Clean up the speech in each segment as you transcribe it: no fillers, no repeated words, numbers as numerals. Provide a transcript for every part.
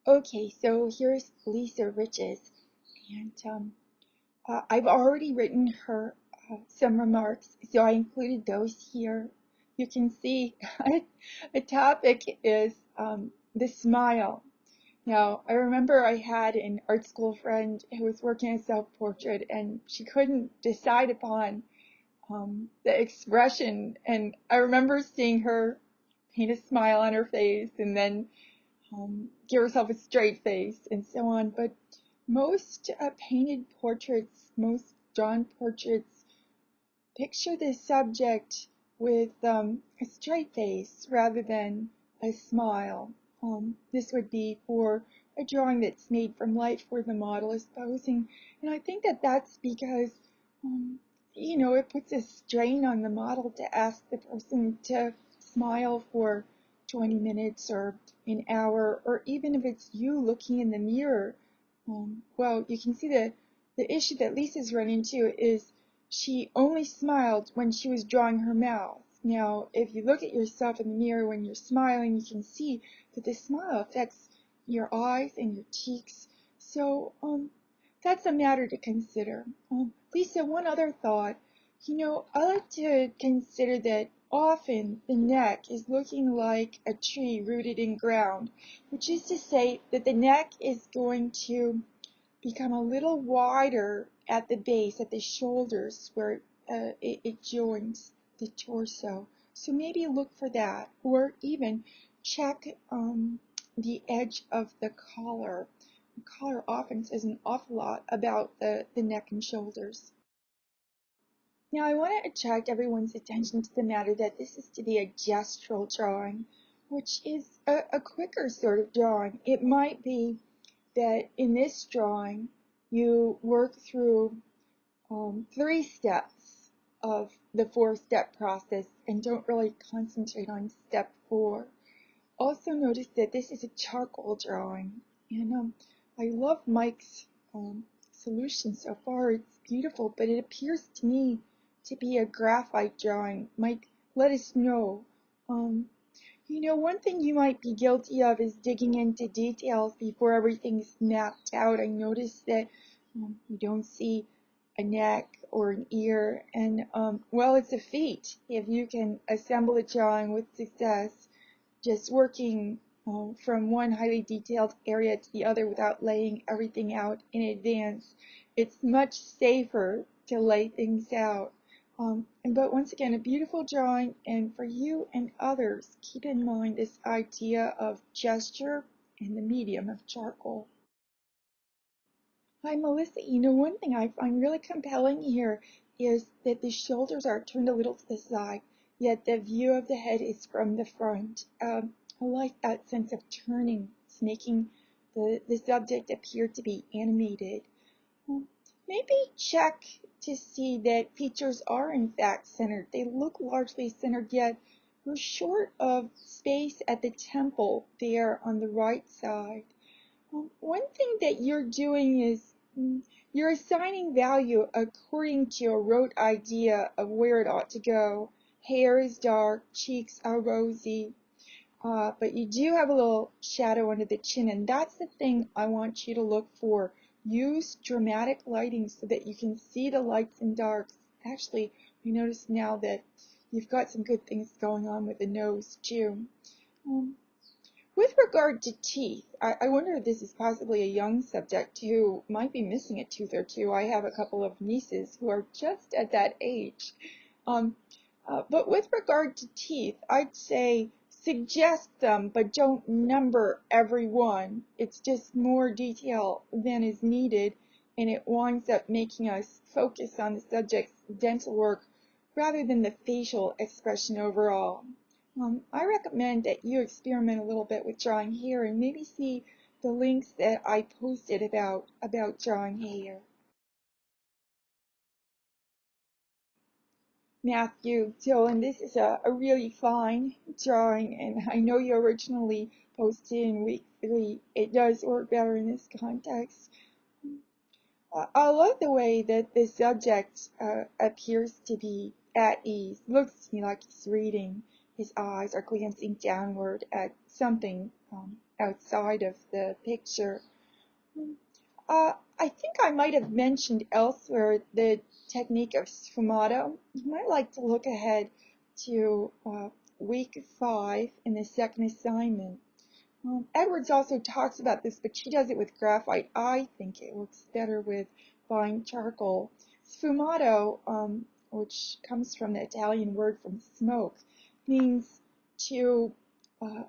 Okay, so here's Lisa Rich's, and I've already written her some remarks, so I included those here. You can see the topic is the smile. Now, I remember I had an art school friend who was working a self-portrait, and she couldn't decide upon the expression, and I remember seeing her paint a smile on her face and then give herself a straight face and so on. But most painted portraits, most drawn portraits picture the subject with a straight face rather than a smile. This would be for a drawing that's made from life where the model is posing. And I think that that's because, um, it puts a strain on the model to ask the person to smile for 20 minutes or an hour, or even if it's you looking in the mirror. Well, you can see the issue that Lisa's run into is she only smiled when she was drawing her mouth. Now, if you look at yourself in the mirror when you're smiling, you can see that the smile affects your eyes and your cheeks. So, that's a matter to consider. Lisa, one other thought. I like to consider that often the neck is looking like a tree rooted in ground, which is to say that the neck is going to become a little wider at the base, at the shoulders, where it joins the torso. So maybe look for that, or even check the edge of the collar. The collar often says an awful lot about the neck and shoulders. Now I want to attract everyone's attention to the matter that this is to be a gestural drawing, which is a quicker sort of drawing. It might be that in this drawing you work through 3 steps of the 4-step process and don't really concentrate on step 4. Also notice that this is a charcoal drawing, and I love Mike's solution so far. It's beautiful, but it appears to me to be a graphite drawing. Mike, let us know. Um, one thing you might be guilty of is digging into details before everything's mapped out. I noticed that you don't see a neck or an ear, and well, it's a feat if you can assemble a drawing with success, just working from one highly detailed area to the other without laying everything out in advance. It's much safer to lay things out. But once again, a beautiful drawing, and for you and others, keep in mind this idea of gesture and the medium of charcoal. Hi, Melissa. One thing I find really compelling here is that the shoulders are turned a little to the side, yet the view of the head is from the front. I like that sense of turning. It's making the subject appear to be animated. Maybe check to see that features are in fact centered. They look largely centered, yet we're short of space at the temple there on the right side. One thing that you're doing is you're assigning value according to a rote idea of where it ought to go. Hair is dark, cheeks are rosy, but you do have a little shadow under the chin, and that's the thing I want you to look for. Use dramatic lighting so that you can see the lights and darks. Actually, I notice now that you've got some good things going on with the nose too. Um, with regard to teeth, I wonder if this is possibly a young subject who might be missing a tooth or two. I have a couple of nieces who are just at that age. Um, but with regard to teeth, I'd say suggest them, but don't number every one. It's just more detail than is needed, and it winds up making us focus on the subject's dental work rather than the facial expression overall. I recommend that you experiment a little bit with drawing hair and maybe see the links that I posted about drawing hair. Matthew Dillon, this is a really fine drawing, and I know you originally posted in week 3. It does work better in this context. I love the way that the subject appears to be at ease. Looks to me like he's reading. His eyes are glancing downward at something outside of the picture. I think I might have mentioned elsewhere the technique of sfumato. You might like to look ahead to week 5 in the second assignment. Edwards also talks about this, but she does it with graphite. I think it works better with fine charcoal. Sfumato, which comes from the Italian word from smoke, means to uh,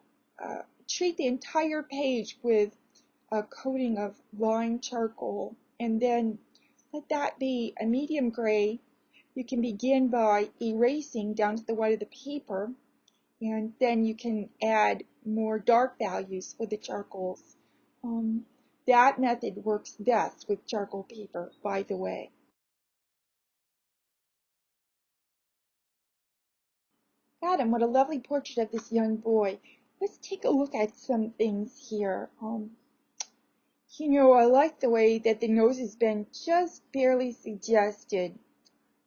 treat the entire page with a coating of fine charcoal, and then let that be a medium gray. You can begin by erasing down to the white of the paper, and then you can add more dark values for the charcoals. That method works best with charcoal paper, by the way. Adam, what a lovely portrait of this young boy. Let's take a look at some things here. I like the way that the nose has been just barely suggested.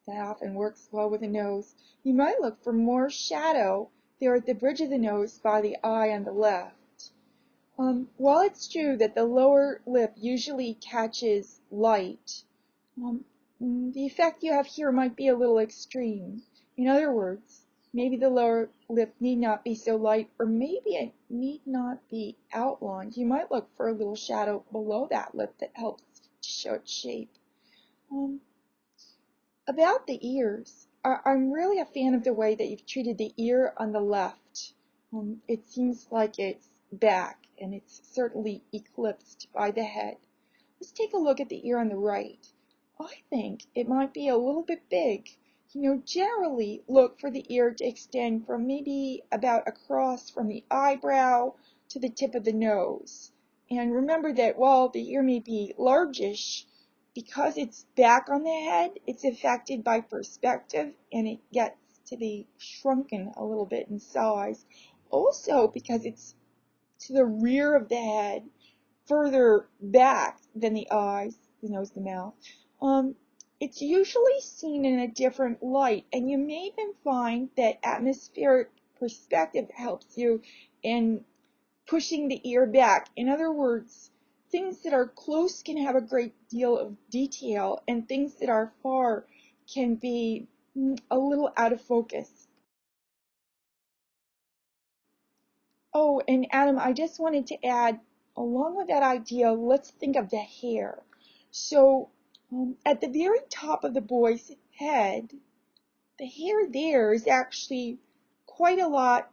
That often works well with the nose. You might look for more shadow there at the bridge of the nose by the eye on the left. While it's true that the lower lip usually catches light, the effect you have here might be a little extreme. In other words, maybe the lower lip need not be so light, or maybe it need not be outlined. You might look for a little shadow below that lip that helps to show its shape. About the ears, I'm really a fan of the way that you've treated the ear on the left. It seems like it's back, and it's certainly eclipsed by the head. Let's take a look at the ear on the right. I think it might be a little bit big. Generally look for the ear to extend from maybe about across from the eyebrow to the tip of the nose. And remember that while the ear may be largish, because it's back on the head, it's affected by perspective, and it gets to be shrunken a little bit in size. Also, because it's to the rear of the head, further back than the eyes, the nose, the mouth, it's usually seen in a different light, and you may even find that atmospheric perspective helps you in pushing the ear back. In other words, things that are close can have a great deal of detail, and things that are far can be a little out of focus. Oh, and Adam, I just wanted to add, along with that idea, let's think of the hair. So, at the very top of the boy's head, the hair there is actually quite a lot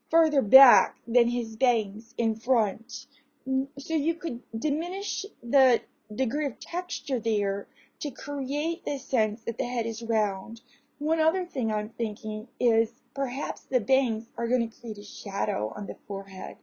further back than his bangs in front. So you could diminish the degree of texture there to create the sense that the head is round. One other thing I'm thinking is perhaps the bangs are going to create a shadow on the forehead.